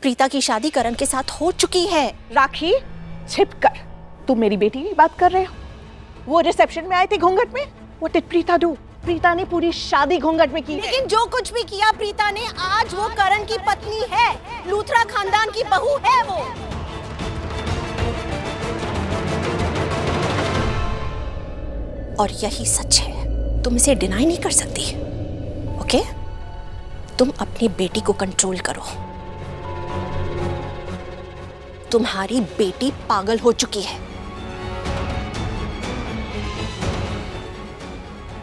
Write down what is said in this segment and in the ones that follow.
प्रीता की शादी करण के साथ हो चुकी है। राखी, छिप कर, तुम मेरी बेटी की बात कर रहे हो? वो रिसेप्शन में आए थे घूंघट में। What did Preeta do? Preeta ने पूरी शादी घूंघट में की। लेकिन जो कुछ भी किया प्रीता ने, आज वो करण की पत्नी है, लूथरा खानदान की बहू है वो। और यही सच है, तुम इसे डिनाई नहीं कर सकती। ओके? तुम अपनी बेटी को कंट्रोल करो। तुम्हारी बेटी पागल हो चुकी है।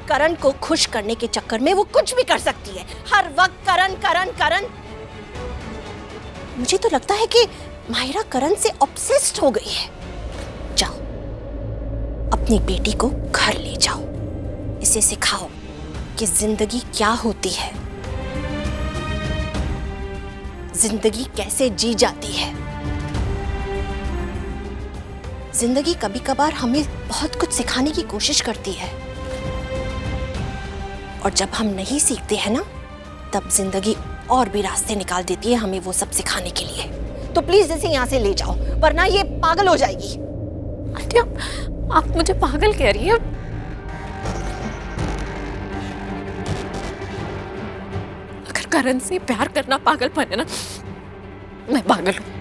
करण को खुश करने के चक्कर में वो कुछ भी कर सकती है। हर वक्त करण करण करण। मुझे तो लगता है कि माहिरा करण से ऑब्सेस्ड हो गई है। जाओ, अपनी बेटी को घर ले जाओ, इसे सिखाओ कि जिंदगी क्या होती है, जिंदगी कैसे जी जाती है। जिंदगी कभी कभार हमें बहुत कुछ सिखाने की कोशिश करती है, और जब हम नहीं सीखते हैं ना, तब जिंदगी और भी रास्ते निकाल देती है हमें वो सब सिखाने के लिए। तो प्लीज इसे यहाँ से ले जाओ, वरना ये पागल हो जाएगी। आंटी, आप मुझे पागल कह रही हैं? अगर करण से प्यार करना पागलपन है ना, मैं पागल हूँ।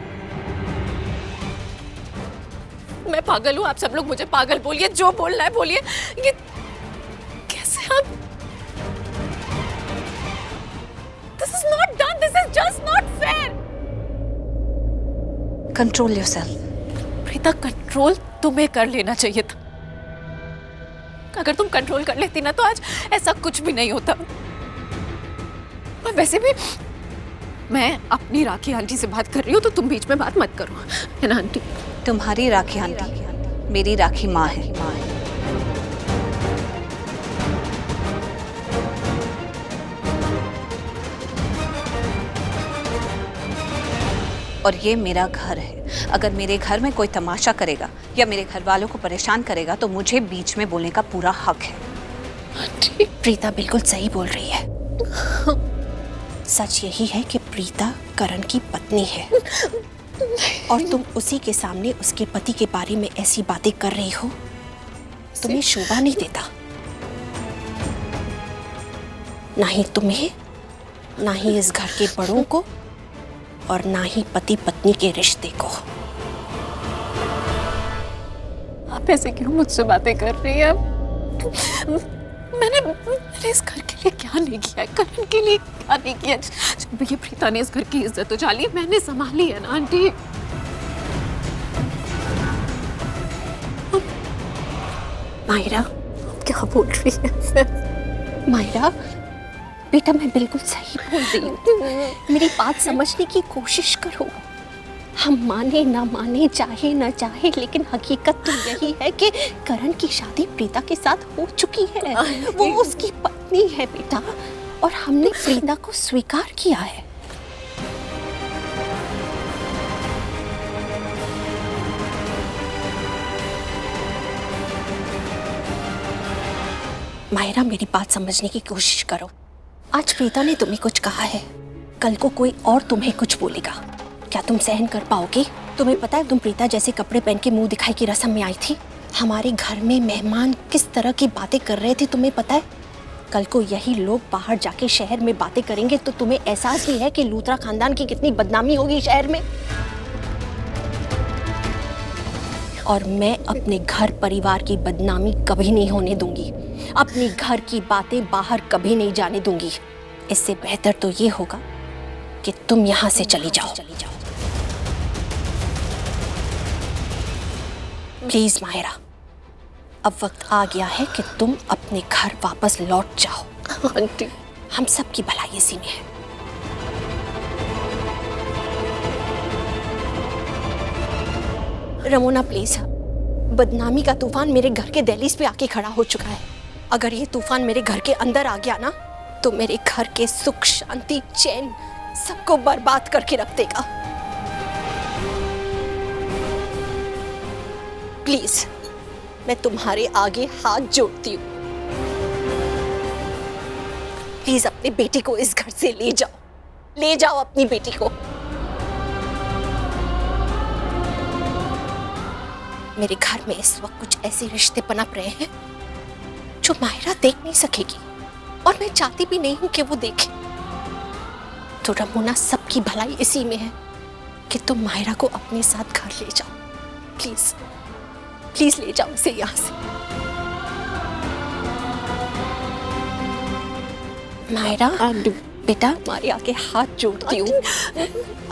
मैं पागल हूँ। आप सब लोग मुझे पागल बोलिए, जो बोलना है बोलिए। ये कैसे आप? This is not done. This is just not fair. Control yourself. Preeta, control तुम्हें कर लेना चाहिए था। अगर तुम कंट्रोल कर लेती ना, तो आज ऐसा कुछ भी नहीं होता। और वैसे भी मैं अपनी राखी आंटी से बात कर रही हूँ, तो तुम बीच में बात मत करो, है ना आंटी? तुम्हारी राखी आंटी मेरी राखी माँ है। और ये मेरा घर है। अगर मेरे घर में कोई तमाशा करेगा या मेरे घर वालों को परेशान करेगा, तो मुझे बीच में बोलने का पूरा हक है। आंटी, प्रीता बिल्कुल सही बोल रही है। सच यही है कि प्रीता करण की पत्नी है, और तुम उसी के सामने उसके पति के बारे में ऐसी बातें कर रही हो, तुम्हें शोभा नहीं देता। ना ही तुम्हें, ना ही इस घर के बड़ों को, और ना ही पति पत्नी के रिश्ते को। आप ऐसे क्यों मुझसे बातें कर रही हैं? मैंने इस घर के लिए क्या नहीं किया, करण के लिए क्या नहीं किया? जब ये प्रीता ने इस घर की इज्जत उछाली, मैंने संभाली है ना आंटी। माहिरा, क्या बोल रही है? माहिरा बेटा, मैं बिल्कुल सही बोल रही हूँ। मेरी बात समझने की कोशिश करो। हम माने ना माने, चाहे ना चाहे, लेकिन हकीकत तो यही है कि करण की शादी प्रीता के साथ हो चुकी है। वो उसकी पत्नी है बेटा, और हमने प्रीता को स्वीकार किया है। माहिरा, मेरी बात समझने की कोशिश करो। आज प्रीता ने तुम्हें कुछ कहा है, कल को कोई और तुम्हें कुछ बोलेगा, क्या तुम सहन कर पाओगे? तुम्हें पता है, तुम प्रीता जैसे कपड़े पहन के मुंह दिखाई की रस्म में आई थी। हमारे घर में मेहमान किस तरह की बातें कर रहे थे, तुम्हें पता है? कल को यही लोग बाहर जाके शहर में बातें करेंगे, तो तुम्हें एहसास भी है कि लूथरा खानदान की कितनी बदनामी होगी शहर में। और मैं अपने घर परिवार की बदनामी कभी नहीं होने दूंगी। अपनी घर की बातें बाहर कभी नहीं जाने दूंगी। इससे बेहतर तो ये होगा कि तुम यहाँ से चली जाओ। प्लीज माहिरा, अब वक्त आ गया है कि तुम अपने घर वापस लौट जाओ। आंटी, हम सब की भलाई इसी में है। रमोना प्लीज, बदनामी का तूफान मेरे घर के दहलीज पे आके खड़ा हो चुका है। अगर ये तूफान मेरे घर के अंदर आ गया ना, तो मेरे घर के सुख शांति चैन सबको बर्बाद करके रख देगा। प्लीज, मैं तुम्हारे आगे हाथ जोड़ती हूँ। प्लीज अपनी बेटी को इस घर से ले जाओ, ले जाओ अपनी बेटी को। मेरे घर में इस वक्त कुछ ऐसे रिश्ते पनप रहे हैं जो माहिरा देख नहीं सकेगी, और मैं चाहती भी नहीं हूं कि वो देखे। तो रमोना, सबकी भलाई इसी में है कि तुम माहिरा को अपने साथ घर ले जाओ। प्लीज प्लीज ले जाओ इसे यहां से। माहिरा बेटा, तुम्हारे आगे हाथ जोड़ती हूँ। I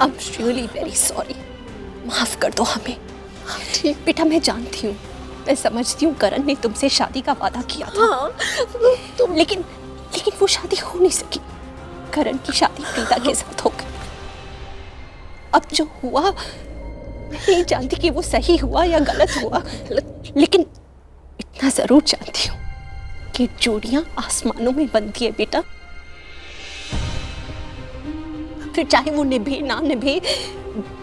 am really very sorry, माफ कर दो हमें। बेटा मैं जानती हूँ, मैं समझती हूँ करण ने तुमसे शादी का वादा किया था। लेकिन वो शादी हो नहीं सकी। करण की शादी प्रीता के साथ हो गई। अब जो हुआ, मैं नहीं जानती कि वो सही हुआ या गलत हुआ, लेकिन इतना जरूर जानती हूँ कि जोड़ियां आसमानों में बनती है बेटा। फिर चाहे वो निभे ना निभे,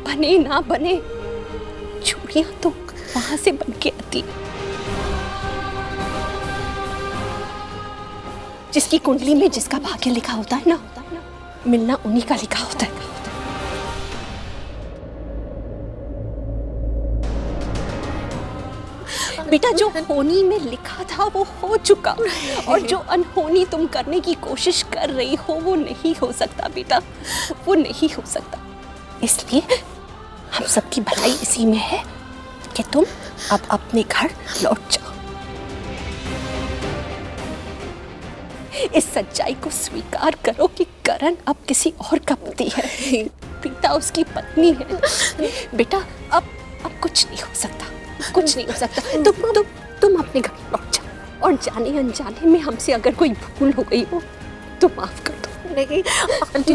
बने ना बने, जोड़ियां तो वहां से बन के आती। जिसकी कुंडली में जिसका भाग्य लिखा होता है ना, मिलना उन्हीं का लिखा होता है। बेटा, जो होनी में लिखा था वो हो चुका, और जो अनहोनी तुम करने की कोशिश कर रही हो वो नहीं हो सकता बेटा, वो नहीं हो सकता। इसलिए हम सबकी भलाई इसी में है कि तुम अब अपने घर लौट जाओ। इस सच्चाई को स्वीकार करो कि करण अब किसी और का पति है, प्रीता उसकी पत्नी है। बेटा, अब कुछ नहीं हो सकता, कुछ नहीं हो सकता। तुम अपने घर लौट जाओ, और जाने अनजाने में हमसे अगर कोई भूल हो गई हो तो माफ कर दो। नहीं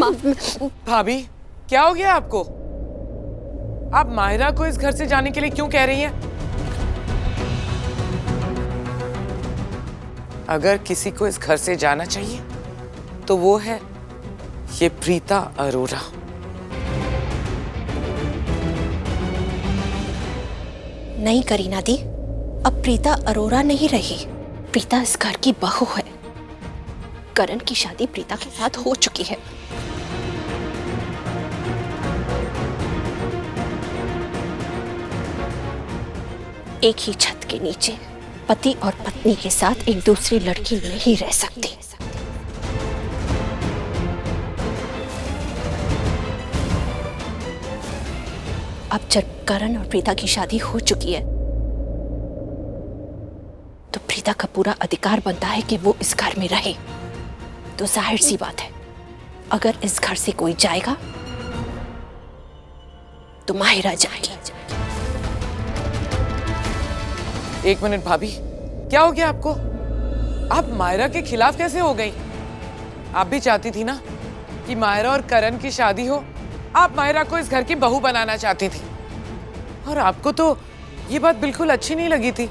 माफ। भाभी, क्या हो गया आपको? आप माहिरा को इस घर से जाने के लिए क्यों कह रही हैं? अगर किसी को इस घर से जाना चाहिए तो वो है ये प्रीता अरोरा। नहीं करीना दी, अब प्रीता अरोरा नहीं रही। प्रीता इस घर की बहू है। करण की शादी प्रीता के साथ हो चुकी है। एक ही छत के नीचे पति और पत्नी के साथ एक दूसरी लड़की नहीं रह सकती। अब जब करण और प्रीता की शादी हो चुकी है तो प्रीता का पूरा अधिकार बनता है कि वो इस घर में रहे। तो जाहिर सी बात है, अगर इस घर से कोई जाएगा तो माहिरा जाएगी। एक मिनट भाभी, क्या हो गया आपको? आप माहिरा के खिलाफ कैसे हो गई? आप भी चाहती थी ना कि माहिरा और करण की शादी हो। आप माहिरा को इस घर की बहू बनाना चाहती थी, और आपको तो ये बात बिल्कुल अच्छी नहीं लगी थी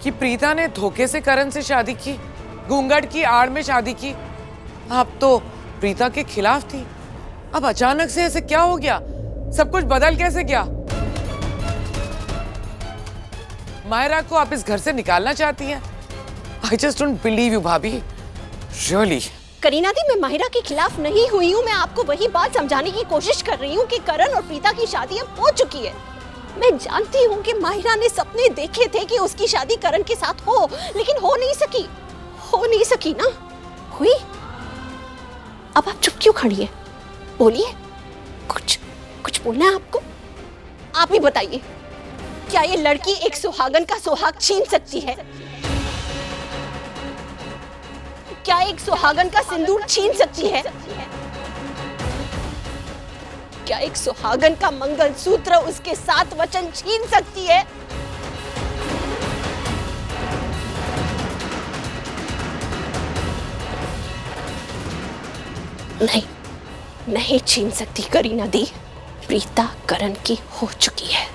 कि प्रीता ने धोखे से करण से शादी की, घूंघट की आड़ में शादी की। आप तो प्रीता के खिलाफ थी। अब अचानक से ऐसे क्या हो गया? सब कुछ बदल कैसे गया? माहिरा को आप इस घर से निकालना चाहती हैं? I just don't believe you, भाभी। Really? करीना दी, मैं माहिरा के खिलाफ नहीं हुई हूँ। मैं आपको वही बात समझाने की कोशिश कर रही हूँ कि करण और प्रीता की शादी अब हो चुकी है। मैं जानती हूँ कि माहिरा ने सपने देखे थे कि उसकी शादी करण के साथ हो, लेकिन हो नहीं सकी। हो नहीं सकी ना? हुई? अब आप चुप क्यों खड़ी है? बोलिए, कुछ बोलना है आपको? आप ही बताइए, क्या ये लड़की एक सुहागन का सुहाग छीन सकती है? क्या एक सुहागन का सिंदूर छीन सकती है? क्या एक सुहागन का मंगलसूत्र, उसके 7 वचन छीन सकती है? नहीं छीन सकती करीना दी। प्रीता करण की हो चुकी है।